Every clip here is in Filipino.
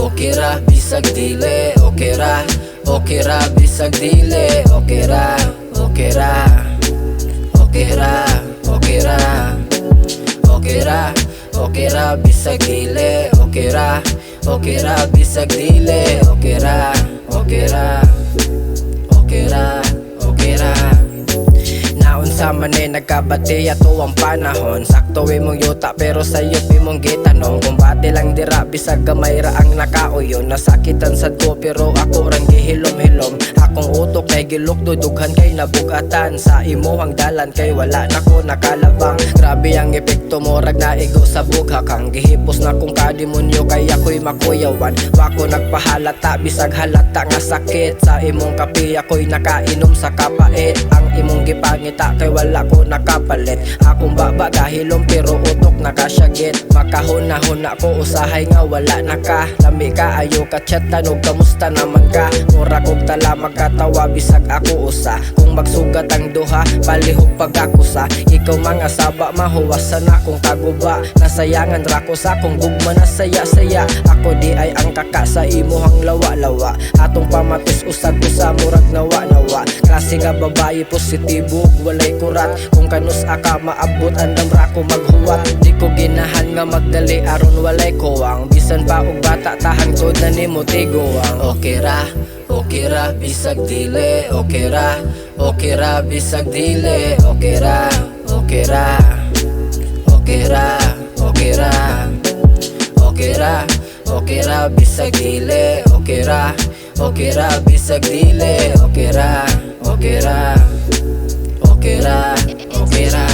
Okay ra, bisag dili. Okay ra, bisag dili. Okay ra, okay ra, okay ra, okay ra, okay ra, okay ra, bisag dili. Okay ra, bisag dili. Okay ra, okay ra, okay ra, okay ra. Naunsa man nagkabati ato ang panahon. Sakto imong yuta pero sayo imong gitanong. Kumbati lang dira bisag gamay ra ang nakauyon. Nasakitan sad ko pero ako rang gihilom-hilom. Akong utok kay gilukdo dughan kay nabugatan. Sa imuhang dalan kay wala nako nakalabang. Grabe ang epekto mo rag naigo sa bughakang. Gihipos na kong kademonyo kay ako'y makuyawan. Wako nagpahalata bisag halata nga sakit. Sa imong kape ako'y nakainom sa kapait. Ang imong gipangita kay wala ko nakapalit. Akong baba gahilom pero utok nakasyagit. Makahuna-huna ko usahay nga wala naka. Lami ka ayo ka chat tanog kamusta naman ka. Mura kog tala magkatawa bisag ako usa. Kung magsugat ang duha palihog pag-akusa. Ikaw mga saba mahuwasan akong kaguba. Nasayangan ra ko sa akong gugma na saya-saya. Ako di ay ang kaka sa imuhang lawa-lawa. Atong pamatis usag-usa murag nawa-nawa. Klase nga babae positibo walay kurat. Kung kanus aka maabot andam ra ko maghuwat. Di ko ginahan nga magdali aron walay kuwang. Bisan pa og bata tahan ko na nimo tiguang. Okay ra, bisag dili. Okay ra, bisag dili. Okay ra, okay ra, okay ra, okay ra, okay ra, okay ra, bisag dili. Okay ra, bisag dili. Okay ra, okay ra, okay ra, okay ra.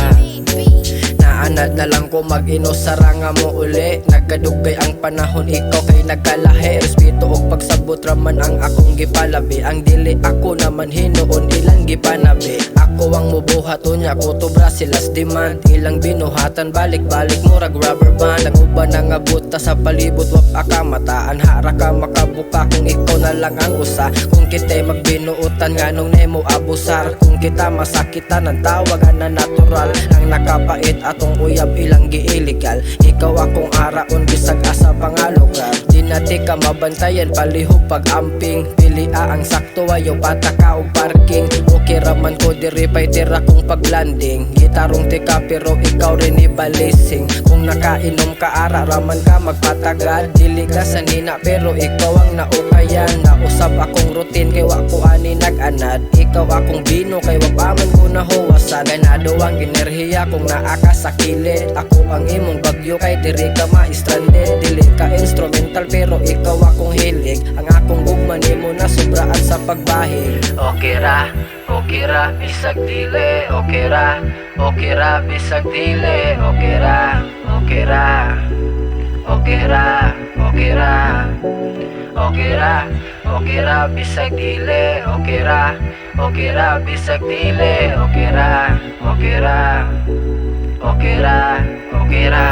Naanad na lang ko mag-ino saranga mo uli. Nagkadugay ang panahon ikaw kay nagkalahi. Respeto og pagsabot raman ang akong gipalabi. Ang dili ako naman hinuon ilang gipanabi. Ako ang mubuhat unya ko to Brasilas demand. Ilang binuhatan balik-balik murag rubber band. Naguban nga buta sa palibot wap akamataan. Hara ka makabuka kung ikaw na lang ang usa. Kung kita'y magbinuutan nga nung nemo abusar. Kung kita masakitan ang tawagan na natural. Ang nakapait atong uyab ilang giiligal. Ikaw akong araon bisag asa pangalugar. Di nati ka mabantayan palihog pag-amping. Pilia ang sakto ayaw pataka o parking. Okay raman ko diri pay tira kong paglanding. Gitarong tika pero ikaw rin ibalising. Kung nakainom ka ara raman ka magpatagal. Dili ka sanina pero ikaw ang naukayan. Nausap akong routine kay wako ani nag-anad. Ikaw akong bino kay wapaman ko nahuwasan. Ganado ang enerhiya kung naaka sa kilid. Ako ang imong bagyo kay diri ka ma-stranded. Dili ka instrumental pero ikaw akong hilig. Ang akong gugma nimo na sobraan sa pagbahig. Okay ra, bisag dili. Okay ra, bisag dili. Okay ra, okay ra, okay ra, okay ra, okay ra, okay ra, bisag dili. Okay ra, bisag dili. Okay ra, okay ra, okay ra, okay ra.